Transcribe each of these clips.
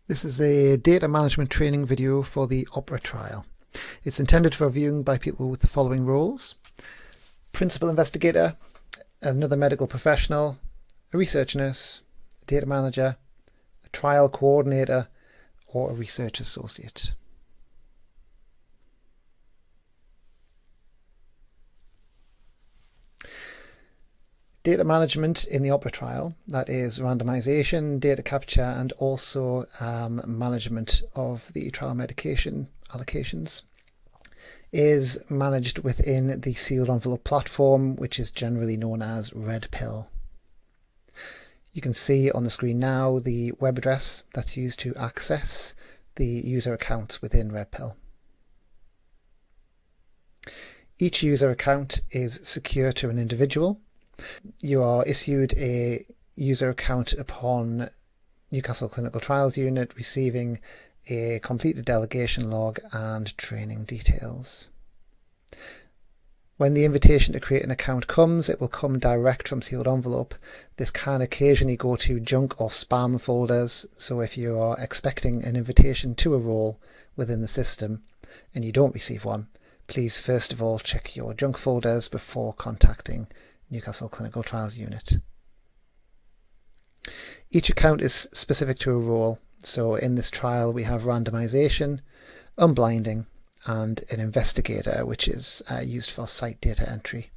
This is a data management training video for the Opera trial. It's intended for viewing by people with the following roles: principal investigator, another medical professional, a research nurse, a data manager, a trial coordinator, or a research associate. Data management in the Opera trial, that is randomization, data capture, and also management of the trial medication allocations, is managed within the sealed envelope platform, which is generally known as RedPill. You can see on the screen now the web address that's used to access the user accounts within RedPill. Each user account is secure to an individual. You are issued a user account upon Newcastle Clinical Trials Unit receiving a completed delegation log and training details. When the invitation to create an account comes, it will come direct from sealed envelope. This can occasionally go to junk or spam folders, so if you are expecting an invitation to a role within the system and you don't receive one, please first of all check your junk folders before contacting Newcastle Clinical Trials Unit. Each account is specific to a role, so in this trial we have randomization, unblinding, and an investigator, which is used for site data entry.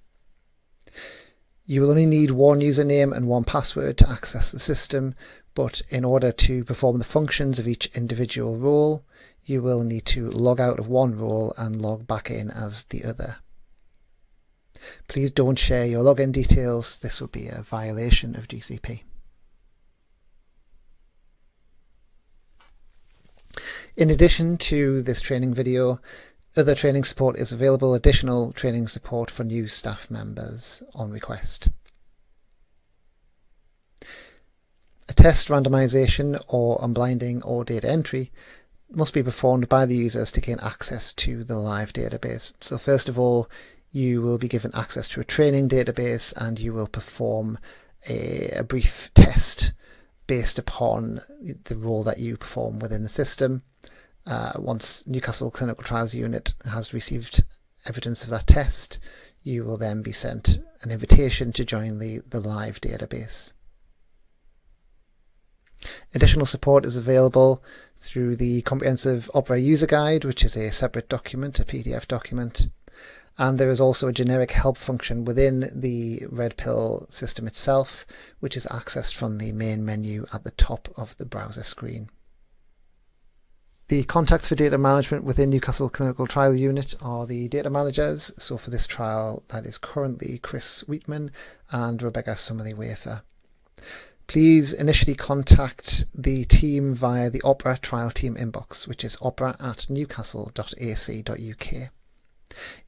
You will only need one username and one password to access the system, but in order to perform the functions of each individual role, you will need to log out of one role and log back in as the other. Please don't share your login details. This would be a violation of GCP. In addition to this training video, other training support is available, additional training support for new staff members on request. A test, randomization, or unblinding or data entry must be performed by the users to gain access to the live database. So first of all, you will be given access to a training database and you will perform a brief test based upon the role that you perform within the system. Once Newcastle Clinical Trials Unit has received evidence of that test, you will then be sent an invitation to join the live database. Additional support is available through the Comprehensive Opera User Guide, which is a separate document, a PDF document. And there is also a generic help function within the RedPill system itself, which is accessed from the main menu at the top of the browser screen. The contacts for data management within Newcastle Clinical Trial Unit are the data managers. So for this trial, that is currently Chris Wheatman and Rebecca Summerly-Wafer. Please initially contact the team via the Opera trial team inbox, which is opera@newcastle.ac.uk.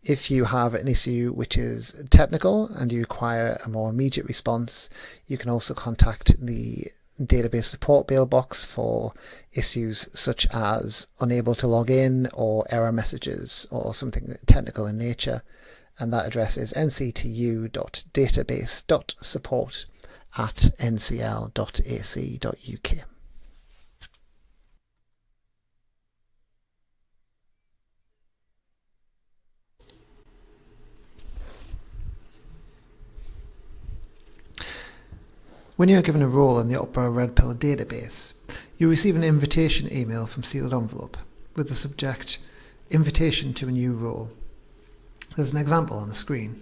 If you have an issue which is technical and you require a more immediate response, you can also contact the database support mailbox for issues such as unable to log in or error messages or something technical in nature, and that address is nctu.database.support@ncl.ac.uk. When you are given a role in the Opera RedPill database, you receive an invitation email from sealed envelope with the subject "Invitation to a new role." There's an example on the screen.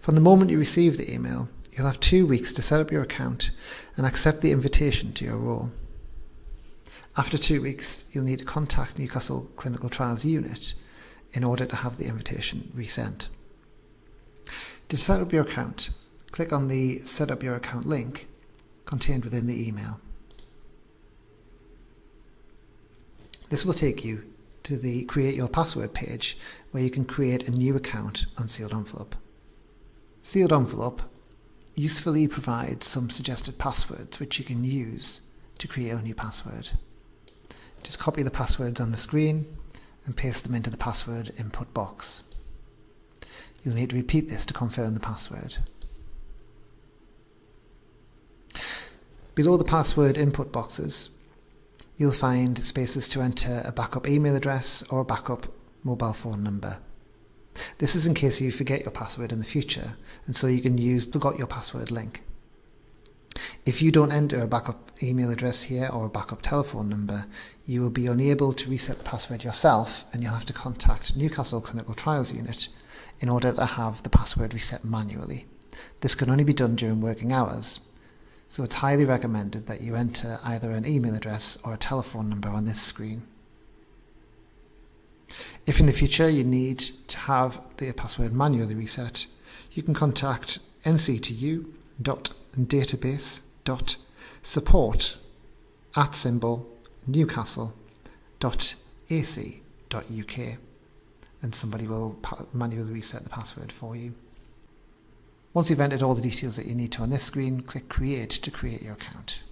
From the moment you receive the email, you'll have 2 weeks to set up your account and accept the invitation to your role. After 2 weeks, you'll need to contact Newcastle Clinical Trials Unit in order to have the invitation resent. To set up your account, click on the Set Up Your Account link contained within the email. This will take you to the Create Your Password page, where you can create a new account on Sealed Envelope. Sealed Envelope usefully provides some suggested passwords which you can use to create a new password. Just copy the passwords on the screen and paste them into the password input box. You'll need to repeat this to confirm the password. Below the password input boxes, you'll find spaces to enter a backup email address or a backup mobile phone number. This is in case you forget your password in the future, and so you can use the Forgot Your Password link. If you don't enter a backup email address here or a backup telephone number, you will be unable to reset the password yourself, and you'll have to contact Newcastle Clinical Trials Unit in order to have the password reset manually. This can only be done during working hours, so it's highly recommended that you enter either an email address or a telephone number on this screen. If in the future you need to have the password manually reset, you can contact nct.dataBase.support@newcastle.ac.uk and somebody will manually reset the password for you. Once you've entered all the details that you need to on this screen, click Create to create your account.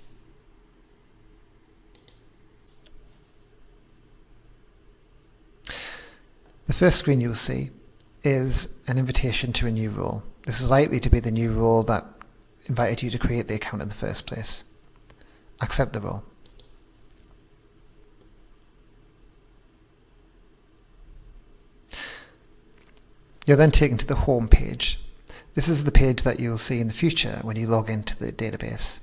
The first screen you will see is an invitation to a new role. This is likely to be the new role that invited you to create the account in the first place. Accept the role. You're then taken to the home page. This is the page that you'll see in the future when you log into the database.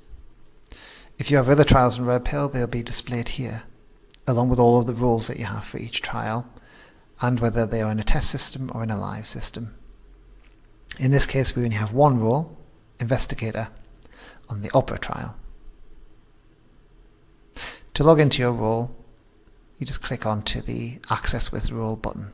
If you have other trials in RedPill, they'll be displayed here, along with all of the roles that you have for each trial, and whether they are in a test system or in a live system. In this case, we only have one role, Investigator, on the Opera trial. To log into your role, you just click onto the Access with Role button.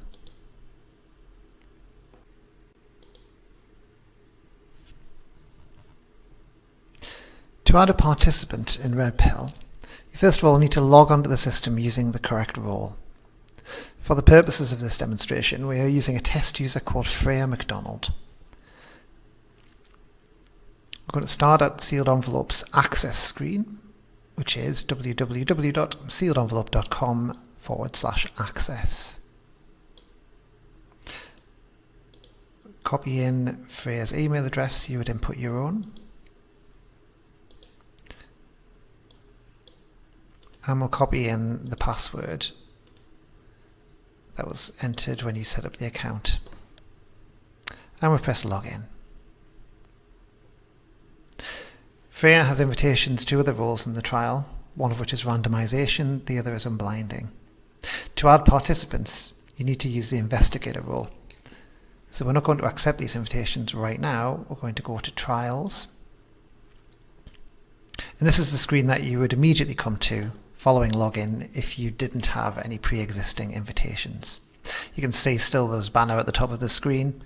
To add a participant in RedPill, you first of all need to log onto the system using the correct role. For the purposes of this demonstration, we are using a test user called Freya McDonald. We're going to start at Sealed Envelope's access screen, which is www.sealedenvelope.com/access. Copy in Freya's email address, you would input your own. And we'll copy in the password that was entered when you set up the account. And we'll press Login. Freya has invitations to other roles in the trial, one of which is randomization, the other is unblinding. To add participants, you need to use the investigator role. So we're not going to accept these invitations right now. We're going to go to Trials. And this is the screen that you would immediately come to following login if you didn't have any pre-existing invitations. You can see still there's a banner at the top of the screen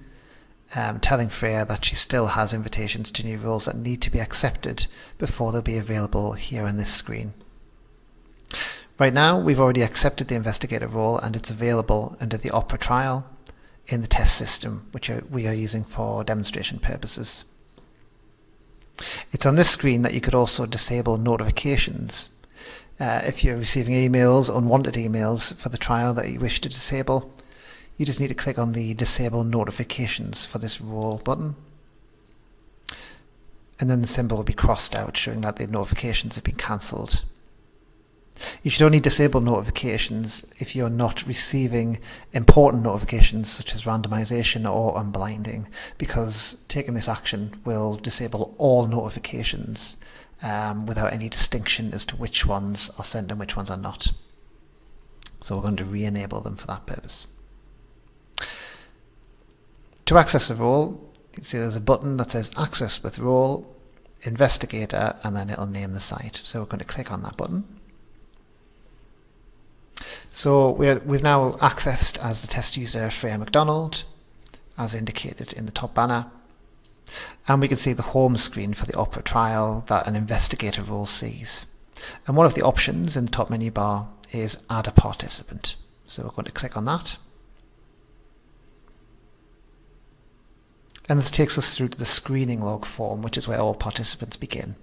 telling Freya that she still has invitations to new roles that need to be accepted before they'll be available here on this screen. Right now we've already accepted the investigator role and it's available under the Opera trial in the test system, which we are using for demonstration purposes. It's on this screen that you could also disable notifications. If you're receiving emails, unwanted emails for the trial that you wish to disable, you just need to click on the Disable Notifications for this role button. And then the symbol will be crossed out, showing that the notifications have been cancelled. You should only disable notifications if you're not receiving important notifications such as randomization or unblinding, because taking this action will disable all notifications without any distinction as to which ones are sent and which ones are not. So we're going to re-enable them for that purpose. To access the role, you can see there's a button that says Access with Role, Investigator, and then it'll name the site. So we're going to click on that button. So we've now accessed as the test user Freya McDonald, as indicated in the top banner. And we can see the home screen for the Opera trial that an investigator role sees. And one of the options in the top menu bar is Add a Participant. So we're going to click on that. And this takes us through to the screening log form, which is where all participants begin.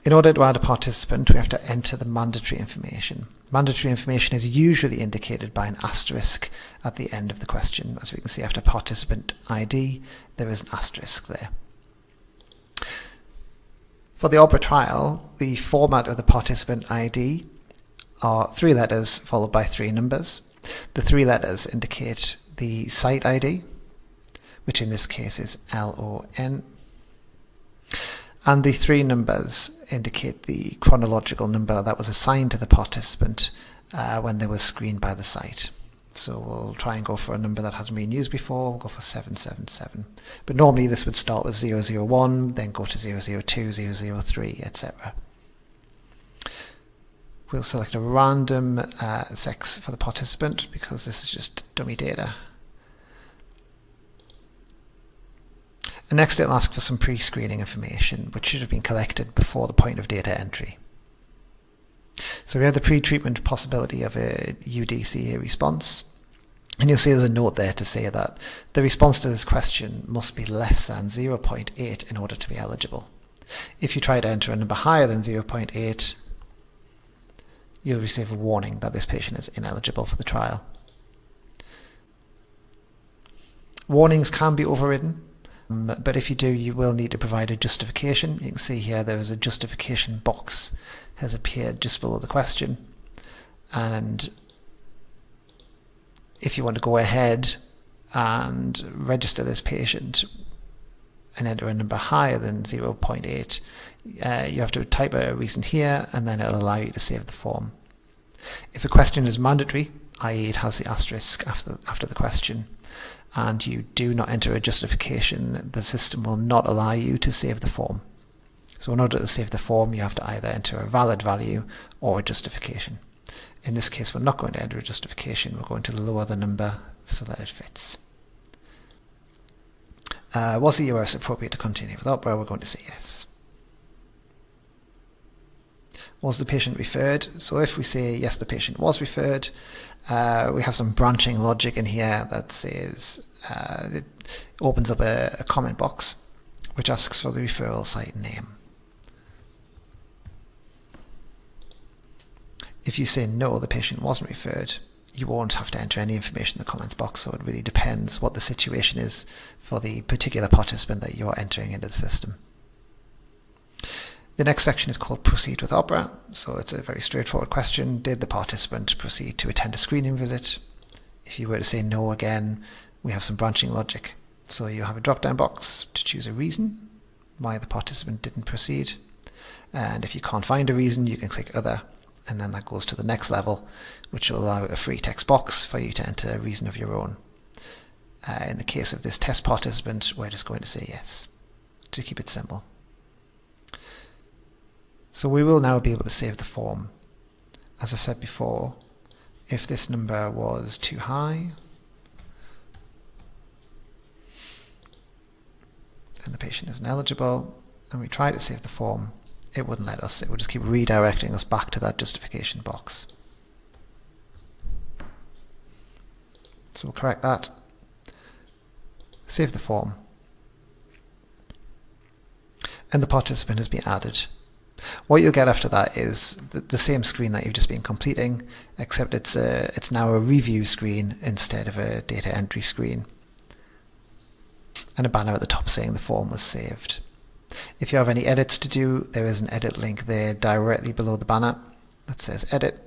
In order to add a participant, we have to enter the mandatory information. Mandatory information is usually indicated by an asterisk at the end of the question. As we can see, after participant ID, there is an asterisk there. For the OPERA trial, the format of the participant ID are 3 letters followed by 3 numbers. The 3 letters indicate the site ID, which in this case is LON, and the 3 numbers indicate the chronological number that was assigned to the participant when they were screened by the site. So we'll try and go for a number that hasn't been used before. We'll go for 777. But normally this would start with 001, then go to 002, 003, etc. We'll select a random sex for the participant because this is just dummy data. And next it'll ask for some pre-screening information, which should have been collected before the point of data entry. So we have the pre-treatment possibility of a UDCA response, and you'll see there's a note there to say that the response to this question must be less than 0.8 in order to be eligible. If you try to enter a number higher than 0.8, you'll receive a warning that this patient is ineligible for the trial. Warnings can be overridden, but if you do, you will need to provide a justification. You can see here there is a justification box has appeared just below the question, and if you want to go ahead and register this patient and enter a number higher than 0.8, you have to type a reason here, and then it'll allow you to save the form. If a question is mandatory, i.e. it has the asterisk after the question, and you do not enter a justification, the system will not allow you to save the form. So in order to save the form, you have to either enter a valid value or a justification. In this case, we're not going to enter a justification. We're going to lower the number so that it fits. Was the URS appropriate to continue with OPERA? We're going to say yes. Was the patient referred? So if we say yes, the patient was referred, we have some branching logic in here that says it opens up a comment box which asks for the referral site name. If you say no, the patient wasn't referred, you won't have to enter any information in the comments box, so it really depends what the situation is for the particular participant that you're entering into the system. The next section is called Proceed with OPERA, so it's a very straightforward question. Did the participant proceed to attend a screening visit? If you were to say no again, we have some branching logic. So you have a drop-down box to choose a reason why the participant didn't proceed, and if you can't find a reason, you can click Other, and then that goes to the next level, which will allow a free text box for you to enter a reason of your own. In the case of this test participant, we're just going to say yes, to keep it simple. So we will now be able to save the form. As I said before, if this number was too high, and the patient isn't eligible, and we try to save the form, it wouldn't let us. It would just keep redirecting us back to that justification box. So we'll correct that, save the form, and the participant has been added. What you'll get after that is the same screen that you've just been completing, except it's now a review screen instead of a data entry screen, and a banner at the top saying the form was saved. If you have any edits to do, there is an edit link there directly below the banner that says edit.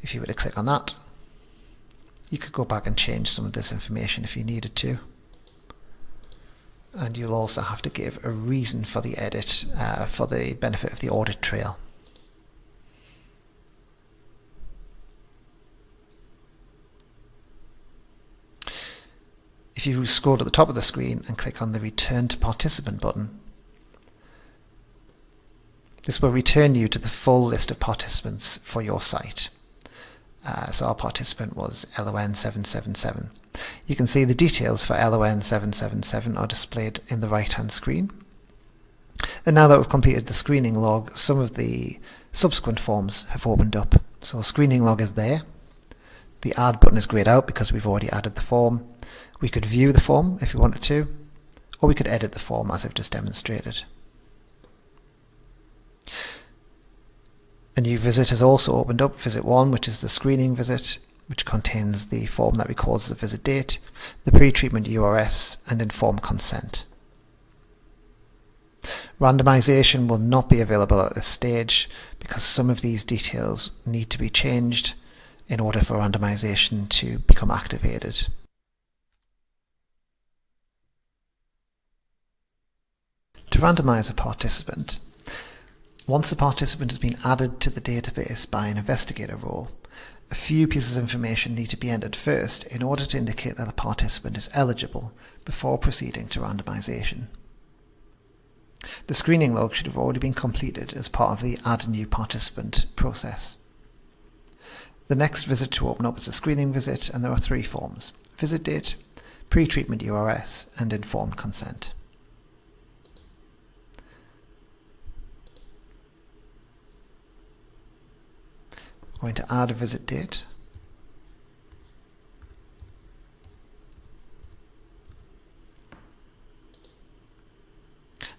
If you were to click on that, you could go back and change some of this information if you needed to. And you'll also have to give a reason for the edit for the benefit of the audit trail. If you scroll to the top of the screen and click on the Return to Participant button, this will return you to the full list of participants for your site. So our participant was LON777. You can see the details for LON777 are displayed in the right-hand screen. And now that we've completed the screening log, some of the subsequent forms have opened up. So screening log is there. The Add button is grayed out because we've already added the form. We could view the form if we wanted to, or we could edit the form as I've just demonstrated. A new visit has also opened up, Visit 1, which is the screening visit, which contains the form that records the visit date, the pre-treatment URS, and informed consent. Randomization will not be available at this stage because some of these details need to be changed in order for randomization to become activated. To randomize a participant, once a participant has been added to the database by an investigator role, a few pieces of information need to be entered first in order to indicate that the participant is eligible before proceeding to randomization. The screening log should have already been completed as part of the Add a New Participant process. The next visit to open up is a screening visit, and there are 3 forms: visit date, pre-treatment URS, and informed consent. We're going to add a visit date.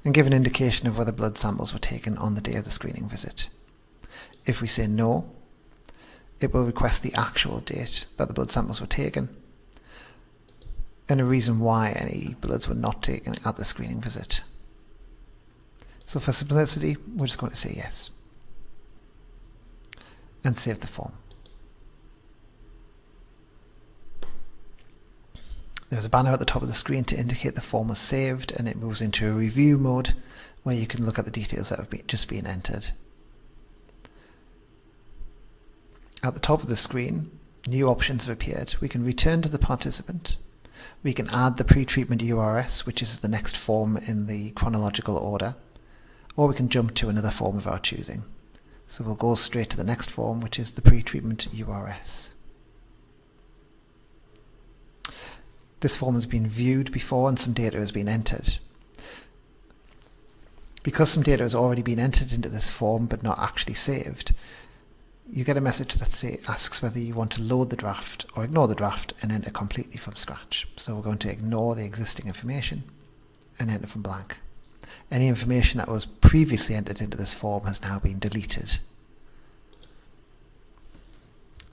And give an indication of whether blood samples were taken on the day of the screening visit. If we say no, it will request the actual date that the blood samples were taken and a reason why any bloods were not taken at the screening visit. So for simplicity, we're just going to say yes and save the form. There's a banner at the top of the screen to indicate the form was saved, and it moves into a review mode where you can look at the details that have just been entered. At the top of the screen, new options have appeared. We can return to the participant. We can add the pre-treatment URS, which is the next form in the chronological order, or we can jump to another form of our choosing. So we'll go straight to the next form, which is the pre-treatment URS. This form has been viewed before and some data has been entered. Because some data has already been entered into this form but not actually saved, you get a message that asks whether you want to load the draft or ignore the draft and enter completely from scratch. So we're going to ignore the existing information and enter from blank. Any information that was previously entered into this form has now been deleted.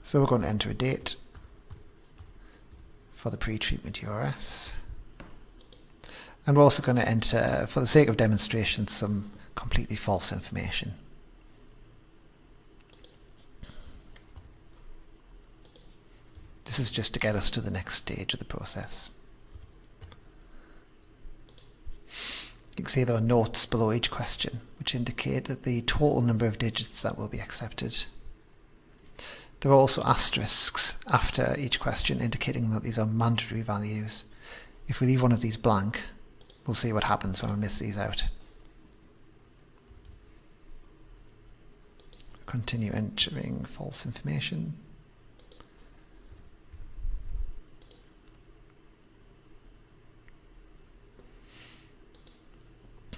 So we're going to enter a date for the pre-treatment URS. And we're also going to enter, for the sake of demonstration, some completely false information. This is just to get us to the next stage of the process. You can see there are notes below each question, which indicate that the total number of digits that will be accepted. There are also asterisks after each question indicating that these are mandatory values. If we leave one of these blank, we'll see what happens when we miss these out. Continue entering false information.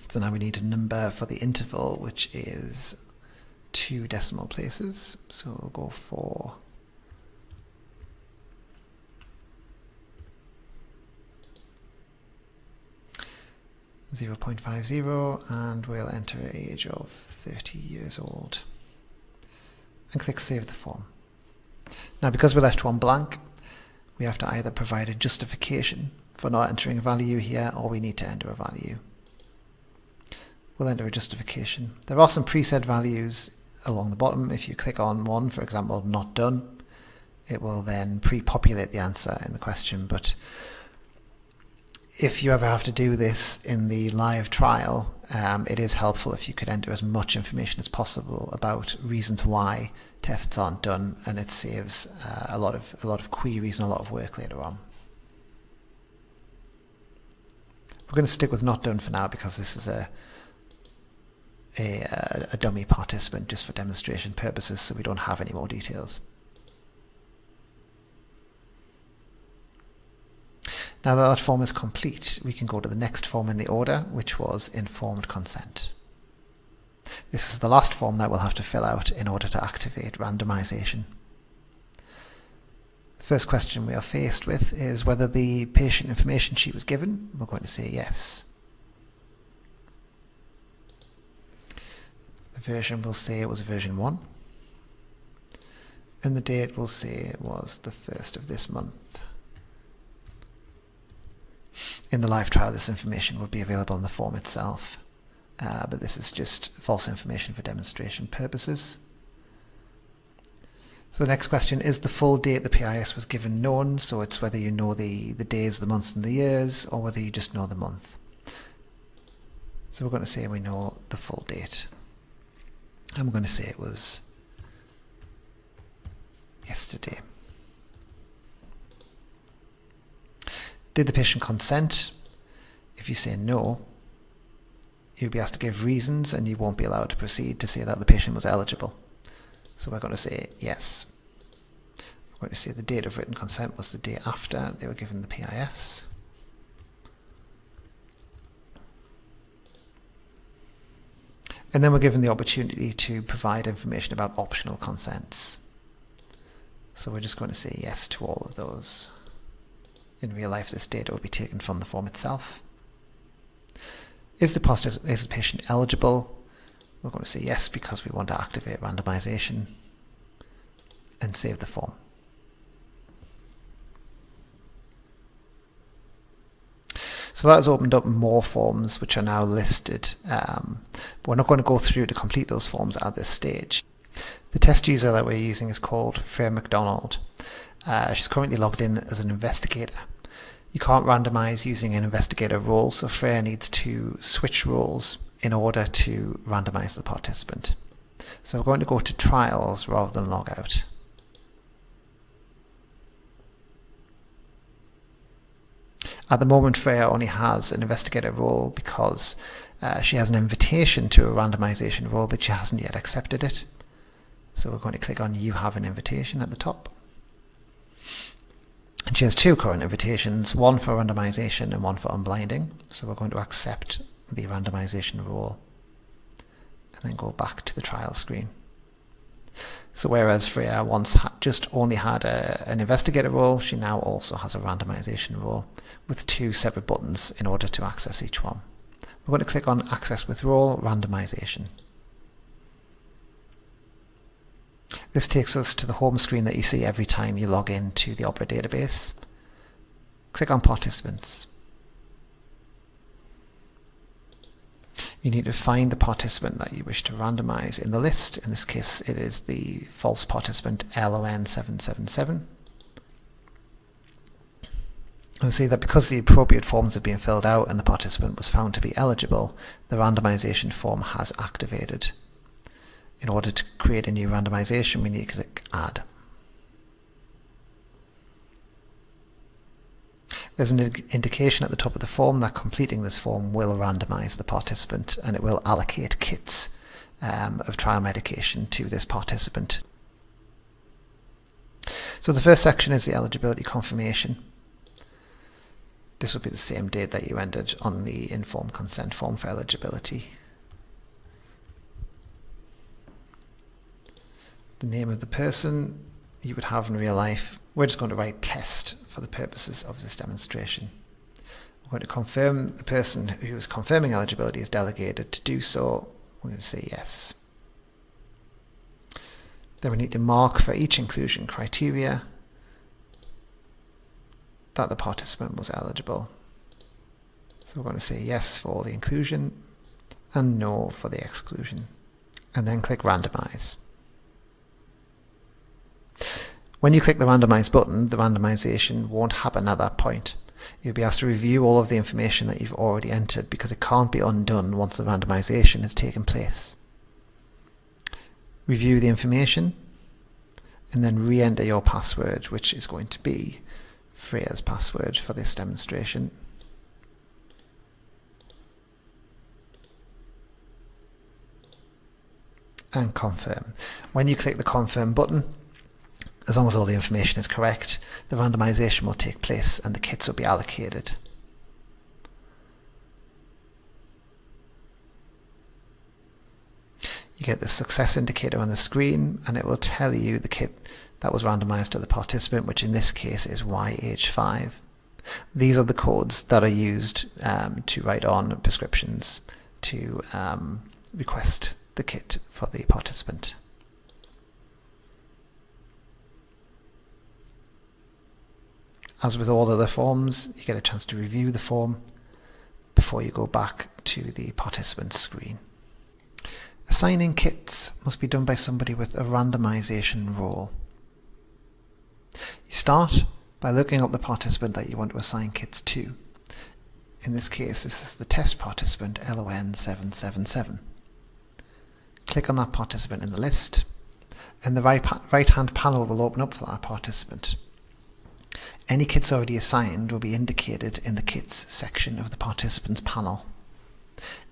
So now we need a number for the interval, which is 2 decimal places. So we'll go for 0.50 and we'll enter an age of 30 years old and click Save the form. Now because we left one blank, we have to either provide a justification for not entering a value here, or we need to enter a value. We'll enter a justification. There are some preset values along the bottom. If you click on one, for example, not done, it will then pre-populate the answer in the question. But if you ever have to do this in the live trial, it is helpful if you could enter as much information as possible about reasons why tests aren't done, and it saves a lot of queries and a lot of work later on. We're going to stick with not done for now because this is a dummy participant just for demonstration purposes, so we don't have any more details. Now that that form is complete, we can go to the next form in the order, which was informed consent. This is the last form that we'll have to fill out in order to activate randomization. The first question we are faced with is whether the patient information sheet was given. We're going to say yes. The version will say it was version 1, and the date will say it was the 1st of this month. In the live trial, this information will be available in the form itself. but this is just false information for demonstration purposes. So the next question, is the full date the PIS was given known? So it's whether you know the days, the months and the years, or whether you just know the month. So we're going to say we know the full date. And we're going to say it was yesterday. Did the patient consent? If you say no, you'll be asked to give reasons and you won't be allowed to proceed to say that the patient was eligible. So we're going to say yes. We're going to say the date of written consent was the day after they were given the PIS. And then we're given the opportunity to provide information about optional consents. So we're just going to say yes to all of those. In real life, this data will be taken from the form itself. Is the patient eligible? We're going to say yes because we want to activate randomization and save the form. So that has opened up more forms which are now listed. But we're not going to go through to complete those forms at this stage. The test user that we're using is called Freya McDonald. She's currently logged in as an investigator. You can't randomize using an investigator role, so Freya needs to switch roles in order to randomize the participant. So we're going to go to trials rather than log out. At the moment, Freya only has an investigator role because she has an invitation to a randomization role, but she hasn't yet accepted it. So we're going to click on You have an invitation at the top. And she has two current invitations, one for randomization and one for unblinding. So we're going to accept the randomization role and then go back to the trial screen. So whereas Freya once just only had an investigator role, she now also has a randomization role with two separate buttons in order to access each one. We're going to click on Access with Role Randomization. This takes us to the home screen that you see every time you log into the Opera database. Click on Participants. You need to find the participant that you wish to randomize in the list. In this case, it is the false participant LON777. You'll see that because the appropriate forms have been filled out and the participant was found to be eligible, the randomization form has activated. In order to create a new randomization, we need to click Add. There's an indication at the top of the form that completing this form will randomize the participant and it will allocate kits of trial medication to this participant. So the first section is the eligibility confirmation. This will be the same date that you entered on the informed consent form for eligibility. The name of the person you would have in real life. We're just going to write test for the purposes of this demonstration. We're going to confirm the person who is confirming eligibility is delegated to do so. We're going to say yes. Then we need to mark for each inclusion criteria that the participant was eligible. So we're going to say yes for the inclusion and no for the exclusion. And then click randomize. When you click the randomize button, the randomization won't happen at that point. You'll be asked to review all of the information that you've already entered because it can't be undone once the randomization has taken place. Review the information and then re-enter your password, which is going to be Freya's password for this demonstration. And confirm. When you click the confirm button, as long as all the information is correct, the randomization will take place and the kits will be allocated. You get the success indicator on the screen and it will tell you the kit that was randomized to the participant, which in this case is YH5. These are the codes that are used to write on prescriptions to request the kit for the participant. As with all other forms, you get a chance to review the form before you go back to the participant screen. Assigning kits must be done by somebody with a randomization role. You start by looking up the participant that you want to assign kits to. In this case, this is the test participant LON777. Click on that participant in the list, and the right-hand panel will open up for that participant. Any kits already assigned will be indicated in the kits section of the participants panel.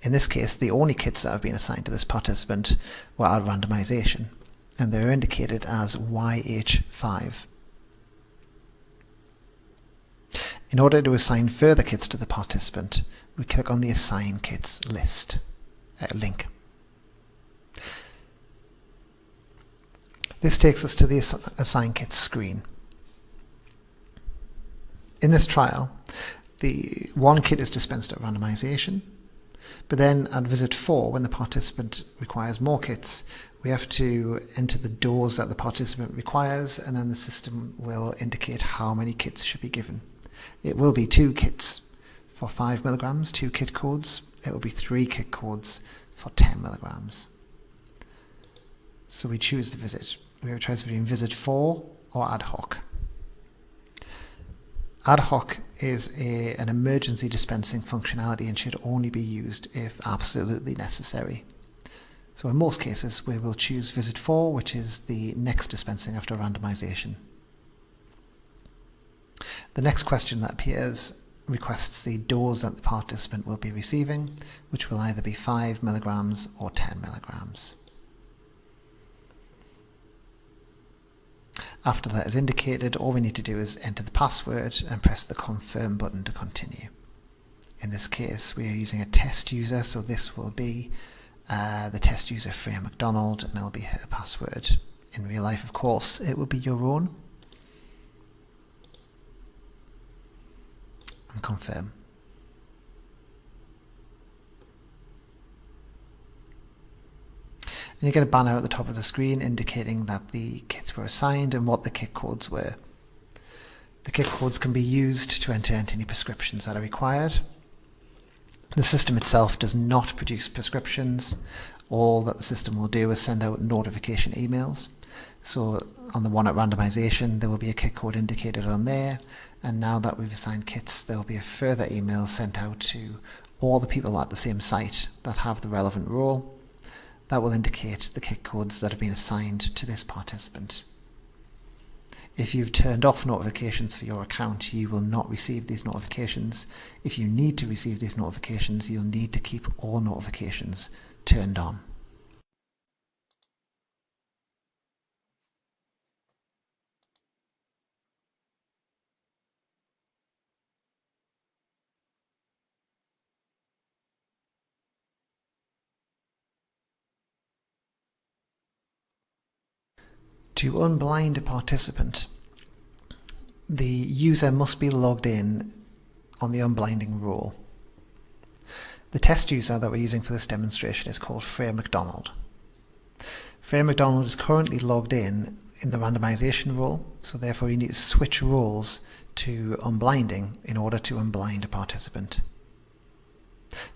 In this case, the only kits that have been assigned to this participant were at randomization, and they are indicated as YH5. In order to assign further kits to the participant, we click on the Assign Kits list link. This takes us to the Assign Kits screen. In this trial, the one kit is dispensed at randomization, but then at visit 4, when the participant requires more kits, we have to enter the dose that the participant requires, and then the system will indicate how many kits should be given. It will be 2 kits for 5 milligrams, 2 kit codes. It will be 3 kit codes for 10 milligrams. So we choose the visit. We have a choice between visit 4 or ad hoc. Ad hoc is an emergency dispensing functionality and should only be used if absolutely necessary. So in most cases, we will choose visit 4, which is the next dispensing after randomization. The next question that appears requests the dose that the participant will be receiving, which will either be 5 milligrams or 10 milligrams. After that is indicated, all we need to do is enter the password and press the confirm button to continue. In this case, we are using a test user, so this will be the test user Freya McDonald, and it'll be her password. In real life, of course, it will be your own. And confirm. And you get a banner at the top of the screen indicating that the kits were assigned and what the kit codes were. The kit codes can be used to enter any prescriptions that are required. The system itself does not produce prescriptions. All that the system will do is send out notification emails. So on the one at randomization, there will be a kit code indicated on there, and now that we've assigned kits, there will be a further email sent out to all the people at the same site that have the relevant role. That will indicate the kit codes that have been assigned to this participant. If you've turned off notifications for your account, you will not receive these notifications. If you need to receive these notifications, you'll need to keep all notifications turned on. To unblind a participant, the user must be logged in on the unblinding role. The test user that we're using for this demonstration is called Freya McDonald. Freya McDonald is currently logged in the randomization role, so therefore you need to switch roles to unblinding in order to unblind a participant.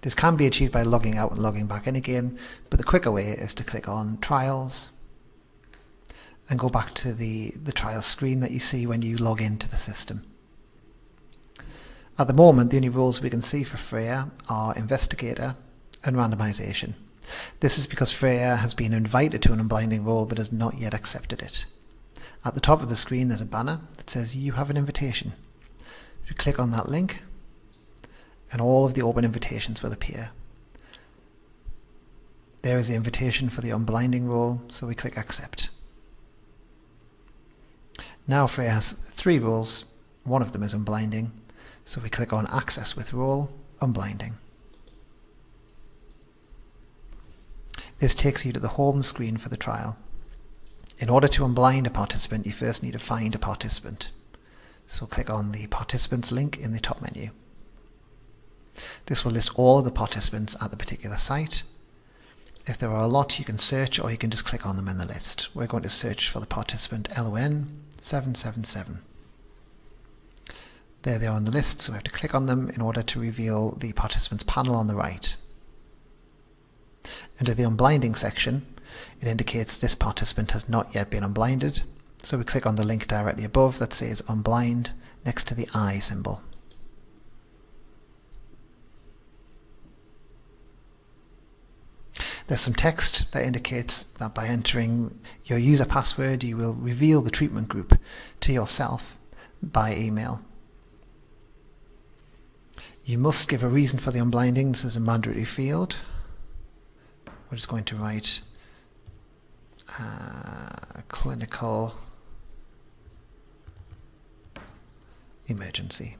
This can be achieved by logging out and logging back in again, but the quicker way is to click on Trials and go back to the trial screen that you see when you log into the system. At the moment, the only roles we can see for Freya are Investigator and Randomization. This is because Freya has been invited to an unblinding role but has not yet accepted it. At the top of the screen there's a banner that says you have an invitation. You click on that link and all of the open invitations will appear. There is the invitation for the unblinding role, so we click Accept. Now Freya has 3 roles, one of them is unblinding, so we click on Access with Role, Unblinding. This takes you to the home screen for the trial. In order to unblind a participant, you first need to find a participant. So click on the Participants link in the top menu. This will list all of the participants at the particular site. If there are a lot, you can search, or you can just click on them in the list. We're going to search for the participant LON777. There they are on the list, so we have to click on them in order to reveal the participants panel on the right. Under the unblinding section, it indicates this participant has not yet been unblinded, so we click on the link directly above that says unblind next to the eye symbol. There's some text that indicates that by entering your user password you will reveal the treatment group to yourself by email. You must give a reason for the unblinding. This is a mandatory field. We're just going to write clinical emergency.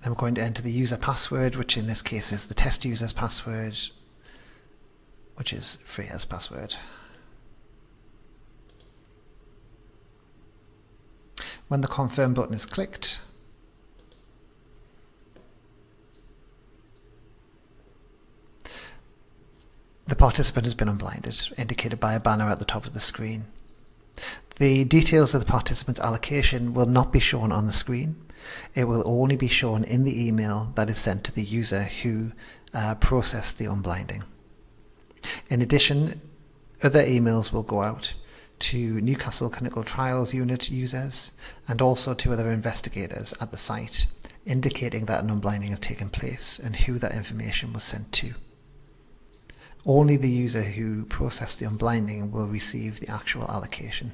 Then we're going to enter the user password, which in this case is the test user's password, which is Freya's password. When the confirm button is clicked, the participant has been unblinded, indicated by a banner at the top of the screen. The details of the participant's allocation will not be shown on the screen. It will only be shown in the email that is sent to the user who processed the unblinding. In addition, other emails will go out to Newcastle Clinical Trials Unit users and also to other investigators at the site, indicating that an unblinding has taken place and who that information was sent to. Only the user who processed the unblinding will receive the actual allocation.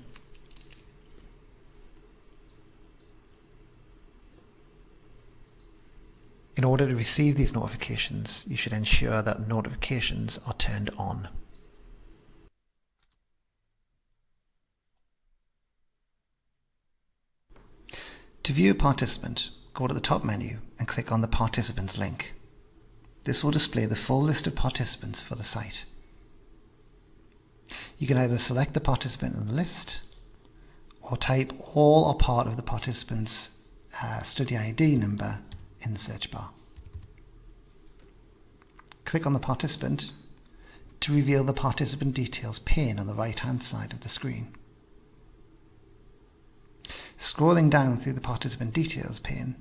In order to receive these notifications, you should ensure that notifications are turned on. To view a participant, go to the top menu and click on the Participants link. This will display the full list of participants for the site. You can either select the participant in the list or type all or part of the participant's study ID number in the search bar. Click on the participant to reveal the participant details pane on the right hand side of the screen. Scrolling down through the participant details pane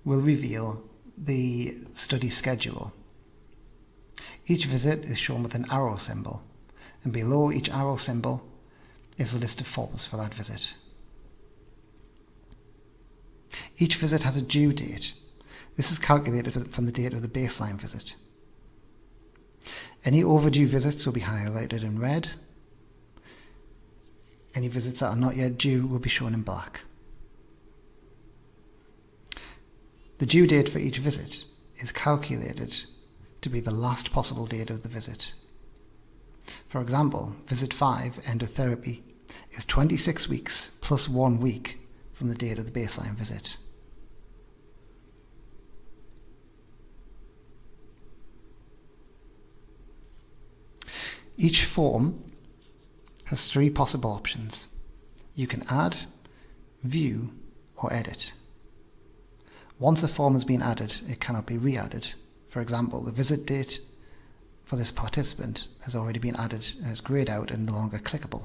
will reveal the study schedule. Each visit is shown with an arrow symbol, and below each arrow symbol is a list of forms for that visit. Each visit has a due date. This is calculated from the date of the baseline visit. Any overdue visits will be highlighted in red. Any visits that are not yet due will be shown in black. The due date for each visit is calculated to be the last possible date of the visit. For example, visit 5, end of therapy, is 26 weeks plus 1 week from the date of the baseline visit. Each form has 3 possible options. You can add, view, or edit. Once a form has been added, it cannot be re-added. For example, the visit date for this participant has already been added and is greyed out and no longer clickable.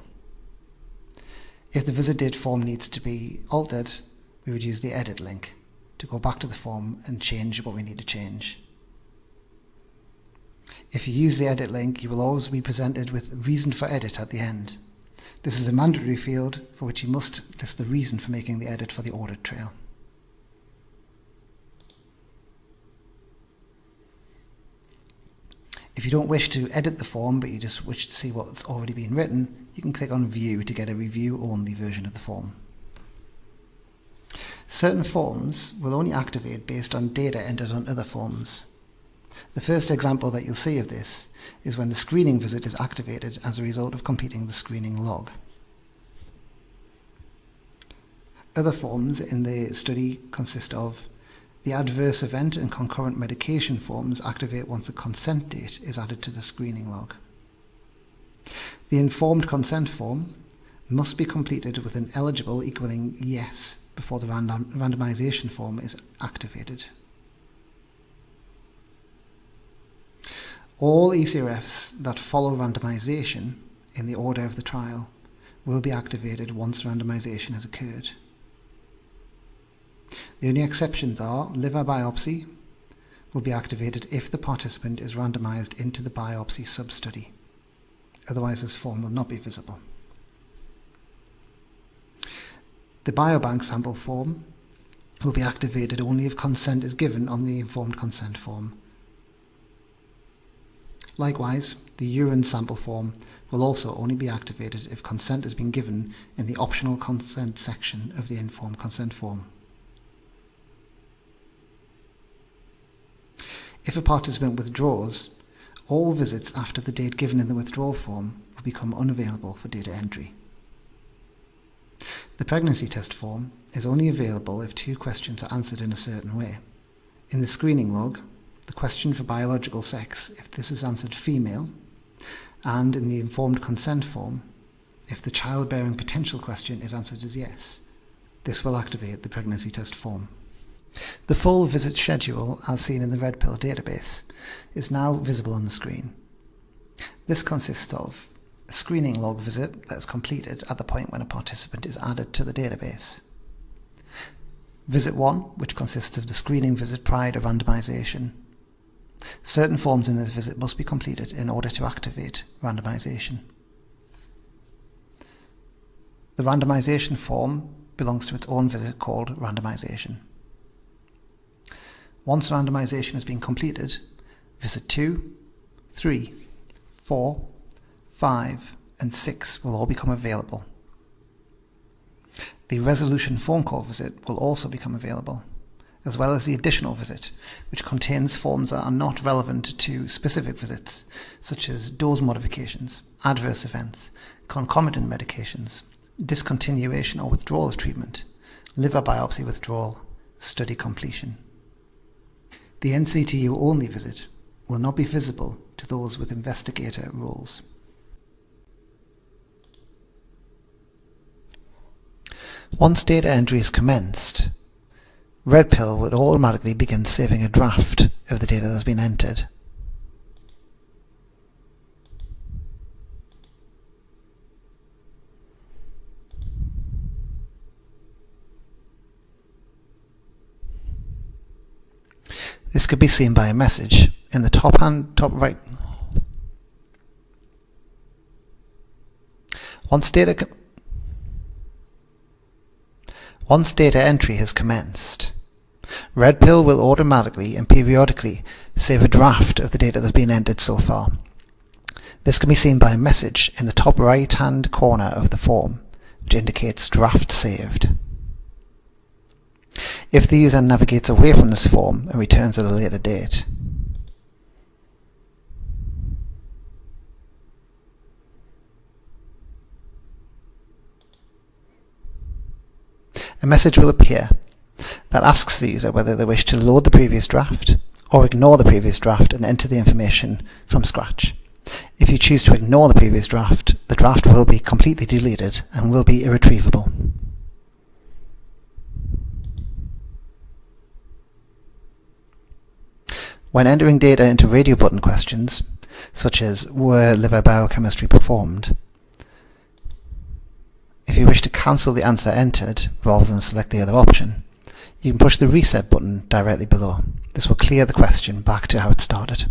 If the visit date form needs to be altered, we would use the edit link to go back to the form and change what we need to change. If you use the edit link, you will always be presented with reason for edit at the end. This is a mandatory field for which you must list the reason for making the edit for the audit trail. If you don't wish to edit the form but you just wish to see what's already been written, you can click on View to get a review-only version of the form. Certain forms will only activate based on data entered on other forms. The first example that you'll see of this is when the screening visit is activated as a result of completing the screening log. Other forms in the study consist of the adverse event and concurrent medication forms activate once a consent date is added to the screening log. The informed consent form must be completed with an eligible equaling yes before the randomization form is activated. All ECRFs that follow randomization in the order of the trial will be activated once randomization has occurred. The only exceptions are liver biopsy will be activated if the participant is randomized into the biopsy sub-study. Otherwise, this form will not be visible. The biobank sample form will be activated only if consent is given on the informed consent form. Likewise, the urine sample form will also only be activated if consent has been given in the optional consent section of the informed consent form. If a participant withdraws, all visits after the date given in the withdrawal form will become unavailable for data entry. The pregnancy test form is only available if 2 questions are answered in a certain way. In the screening log, the question for biological sex, if this is answered female, and in the informed consent form, if the childbearing potential question is answered as yes. This will activate the pregnancy test form. The full visit schedule, as seen in the RedPill database, is now visible on the screen. This consists of a screening log visit that is completed at the point when a participant is added to the database. Visit 1, which consists of the screening visit prior to randomization. Certain forms in this visit must be completed in order to activate randomization. The randomization form belongs to its own visit called randomization. Once randomization has been completed, visit 2, 3, 4, 5, and 6 will all become available. The resolution phone call visit will also become available, as well as the additional visit, which contains forms that are not relevant to specific visits, such as dose modifications, adverse events, concomitant medications, discontinuation or withdrawal of treatment, liver biopsy withdrawal, study completion. The NCTU only visit will not be visible to those with investigator roles. Once data entry is commenced, RedPill would automatically begin saving a draft of the data that has been entered. This could be seen by a message in the top right. Once data entry has commenced, RedPill will automatically and periodically save a draft of the data that's been entered so far. This can be seen by a message in the top right-hand corner of the form, which indicates draft saved. If the user navigates away from this form and returns at a later date, a message will appear that asks the user whether they wish to load the previous draft or ignore the previous draft and enter the information from scratch. If you choose to ignore the previous draft, the draft will be completely deleted and will be irretrievable. When entering data into radio button questions, such as were liver biochemistry performed, if you wish to cancel the answer entered rather than select the other option, you can push the reset button directly below. This will clear the question back to how it started.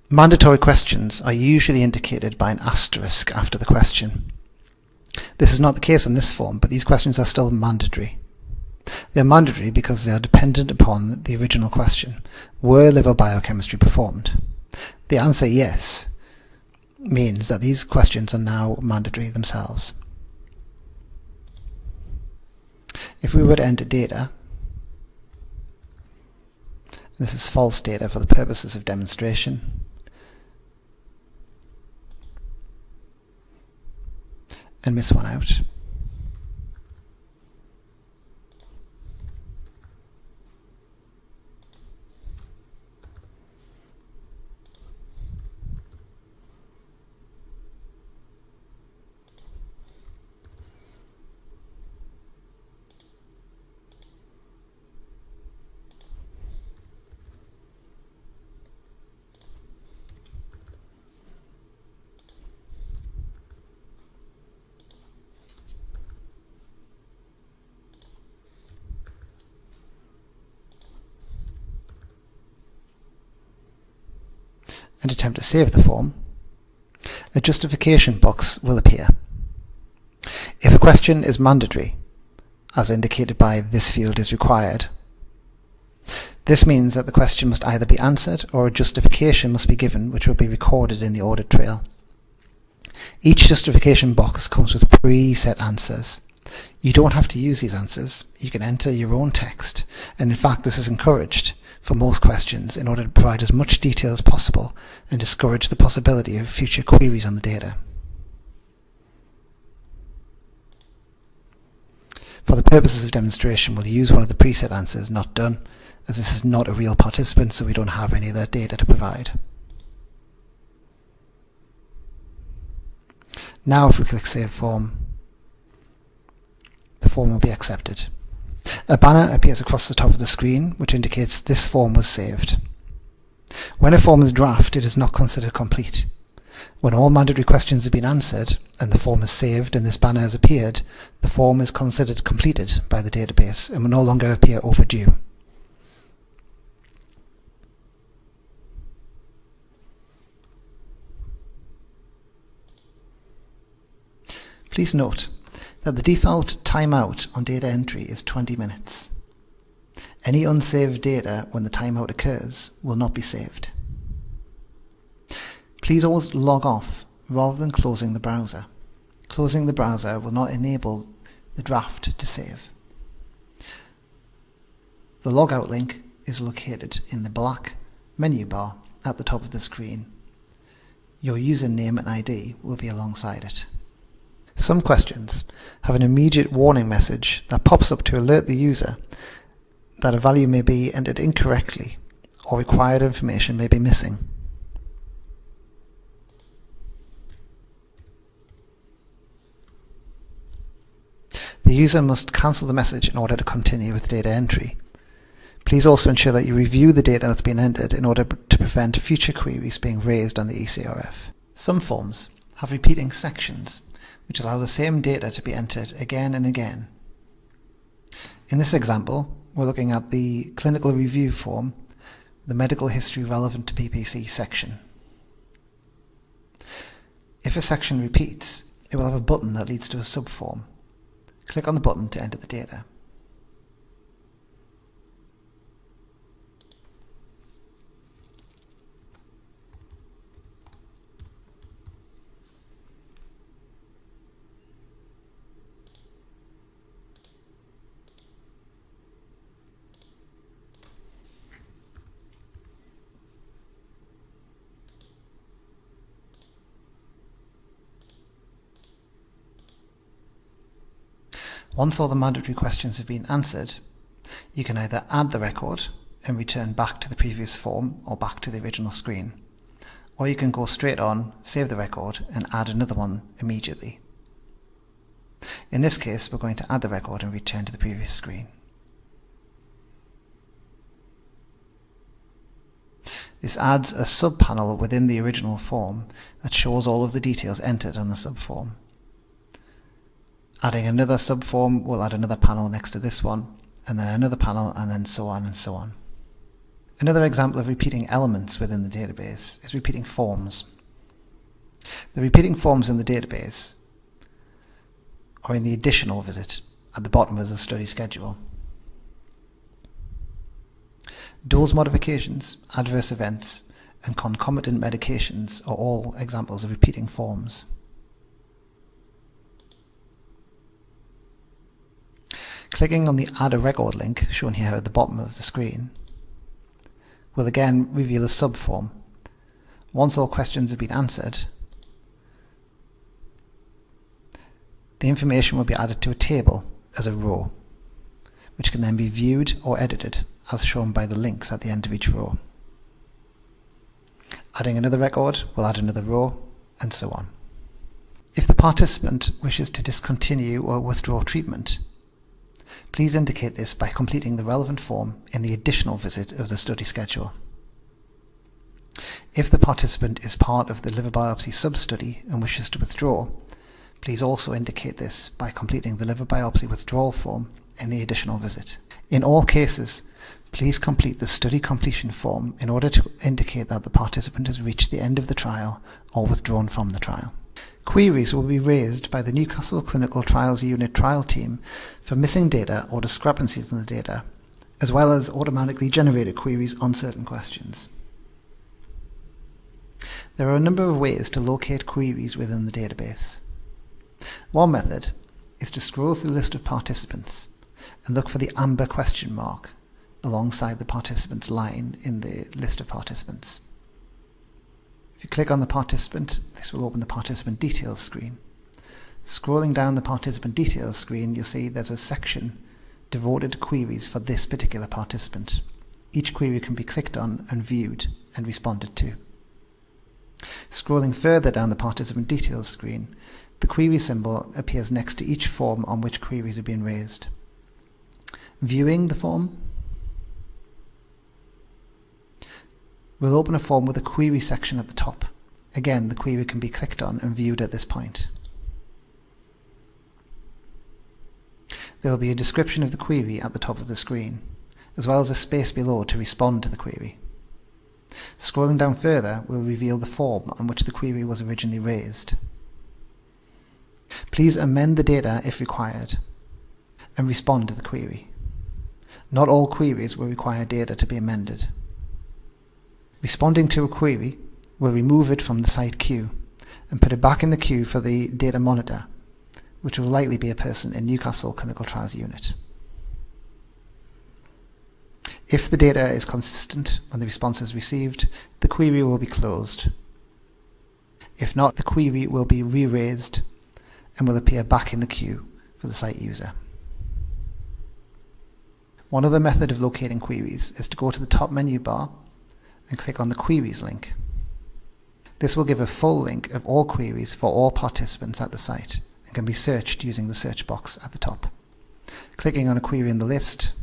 Mandatory questions are usually indicated by an asterisk after the question. This is not the case on this form, but these questions are still mandatory. They are mandatory because they are dependent upon the original question. Were liver biochemistry performed? The answer yes means that these questions are now mandatory themselves. If we were to enter data, this is false data for the purposes of demonstration, and miss one out. and attempt to save the form, a justification box will appear. If a question is mandatory, as indicated by "this field is required," this means that the question must either be answered or a justification must be given, which will be recorded in the audit trail. Each justification box comes with preset answers. You don't have to use these answers. You can enter your own text, and in fact this is encouraged for most questions in order to provide as much detail as possible and discourage the possibility of future queries on the data. For the purposes of demonstration, we'll use one of the preset answers, "not done," as this is not a real participant, so we don't have any of their data to provide. Now if we click Save Form, the form will be accepted. A banner appears across the top of the screen, which indicates this form was saved. When a form is draft, it is not considered complete. When all mandatory questions have been answered and the form is saved and this banner has appeared, the form is considered completed by the database and will no longer appear overdue. Please note that the default timeout on data entry is 20 minutes. Any unsaved data when the timeout occurs will not be saved. Please always log off rather than closing the browser. Closing the browser will not enable the draft to save. The logout link is located in the black menu bar at the top of the screen. Your username and ID will be alongside it. Some questions have an immediate warning message that pops up to alert the user that a value may be entered incorrectly or required information may be missing. The user must cancel the message in order to continue with data entry. Please also ensure that you review the data that's been entered in order to prevent future queries being raised on the ECRF. Some forms have repeating sections which allow the same data to be entered again and again. In this example, we're looking at the clinical review form, the medical history relevant to PPC section. If a section repeats, it will have a button that leads to a subform. Click on the button to enter the data. Once all the mandatory questions have been answered, you can either add the record and return back to the previous form or back to the original screen, or you can go straight on, save the record and add another one immediately. In this case, we're going to add the record and return to the previous screen. This adds a subpanel within the original form that shows all of the details entered on the subform. Adding another subform will add another panel next to this one, and then another panel, and then so on and so on. Another example of repeating elements within the database is repeating forms. The repeating forms in the database are in the additional visit at the bottom of the study schedule. Dose modifications, adverse events, and concomitant medications are all examples of repeating forms. Clicking on the Add a Record link, shown here at the bottom of the screen, will again reveal a subform. Once all questions have been answered, the information will be added to a table as a row, which can then be viewed or edited as shown by the links at the end of each row. Adding another record will add another row, and so on. If the participant wishes to discontinue or withdraw treatment, please indicate this by completing the relevant form in the additional visit of the study schedule. If the participant is part of the liver biopsy sub-study and wishes to withdraw, please also indicate this by completing the liver biopsy withdrawal form in the additional visit. In all cases, Please complete the study completion form in order to indicate that the participant has reached the end of the trial or withdrawn from the trial. Queries will be raised by the Newcastle Clinical Trials Unit trial team for missing data or discrepancies in the data, as well as automatically generated queries on certain questions. There are a number of ways to locate queries within the database. One method is to scroll through the list of participants and look for the amber question mark alongside the participant's line in the list of participants. If you click on the participant, this will open the participant details screen. Scrolling down the participant details screen, you'll see there's a section devoted to queries for this particular participant. Each query can be clicked on and viewed and responded to. Scrolling further down the participant details screen, the query symbol appears next to each form on which queries are being raised. Viewing the form will open a form with a query section at the top. Again, the query can be clicked on and viewed at this point. There will be a description of the query at the top of the screen, as well as a space below to respond to the query. Scrolling down further will reveal the form on which the query was originally raised. Please amend the data if required and respond to the query. Not all queries will require data to be amended. Responding to a query will remove it from the site queue and put it back in the queue for the data monitor, which will likely be a person in Newcastle Clinical Trials Unit. If the data is consistent when the response is received, the query will be closed. If not, the query will be re-raised and will appear back in the queue for the site user. One other method of locating queries is to go to the top menu bar and click on the Queries link. This will give a full link of all queries for all participants at the site and can be searched using the search box at the top. Clicking on a query in the list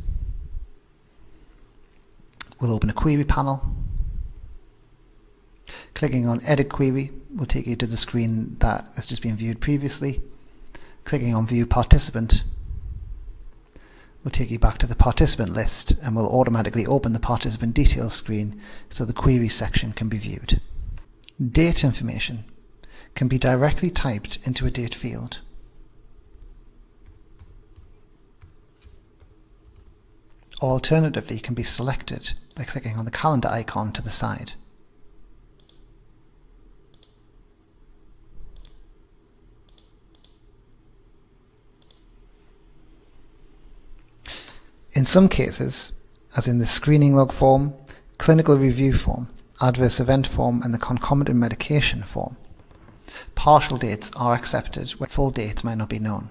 will open a query panel. Clicking on Edit Query will take you to the screen that has just been viewed previously. Clicking on View Participant will take you back to the participant list and will automatically open the participant details screen so the query section can be viewed. Date information can be directly typed into a date field. Or alternatively can be selected by clicking on the calendar icon to the side. In some cases, as in the screening log form, clinical review form, adverse event form and the concomitant medication form, partial dates are accepted where full date might not be known.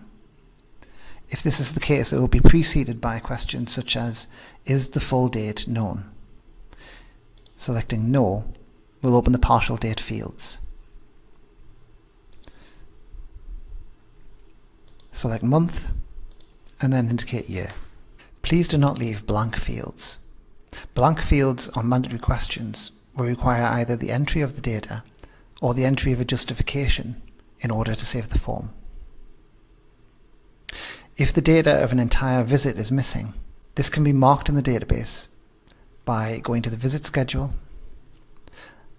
If this is the case, it will be preceded by a question such as, is the full date known? Selecting No will open the partial date fields. Select month and then indicate year. Please do not leave blank fields. Blank fields on mandatory questions will require either the entry of the data or the entry of a justification in order to save the form. If the data of an entire visit is missing, this can be marked in the database by going to the visit schedule,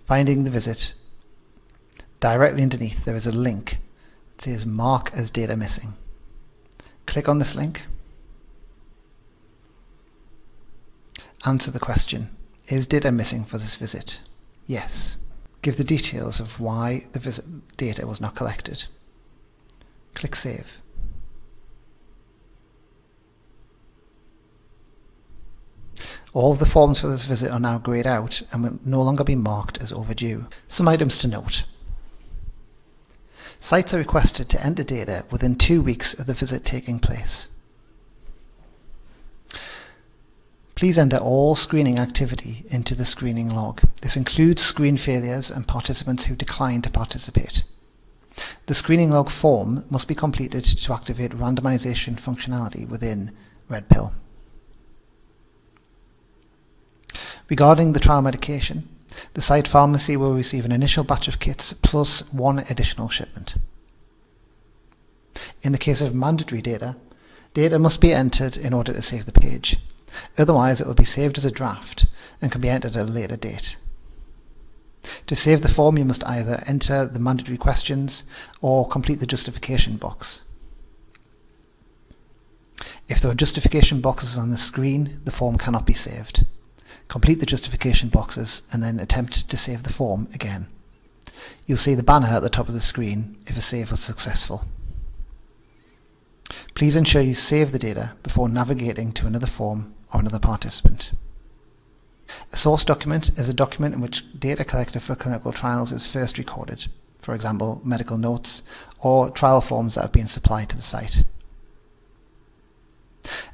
finding the visit. Directly underneath there is a link that says Mark as Data Missing. Click on this link. Answer the question, is data missing for this visit? Yes. Give the details of why the visit data was not collected. Click Save. All of the forms for this visit are now greyed out and will no longer be marked as overdue. Some items to note. Sites are requested to enter data within 2 weeks of the visit taking place. Please enter all screening activity into the screening log. This includes screen failures and participants who decline to participate. The screening log form must be completed to activate randomization functionality within RedPill. Regarding the trial medication, the site pharmacy will receive an initial batch of kits plus 1 additional shipment. In the case of mandatory data, data must be entered in order to save the page. Otherwise, it will be saved as a draft and can be entered at a later date. To save the form, you must either enter the mandatory questions or complete the justification box. If there are justification boxes on the screen, the form cannot be saved. Complete the justification boxes and then attempt to save the form again. You'll see the banner at the top of the screen if a save was successful. Please ensure you save the data before navigating to another form or another participant. A source document is a document in which data collected for clinical trials is first recorded, for example, medical notes or trial forms that have been supplied to the site.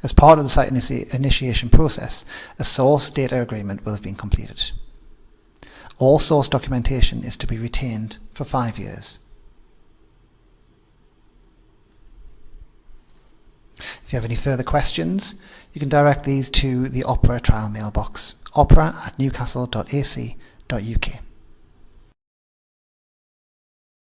As part of the site initiation process, a source data agreement will have been completed. All source documentation is to be retained for 5 years. If you have any further questions, you can direct these to the Opera trial mailbox, opera@newcastle.ac.uk.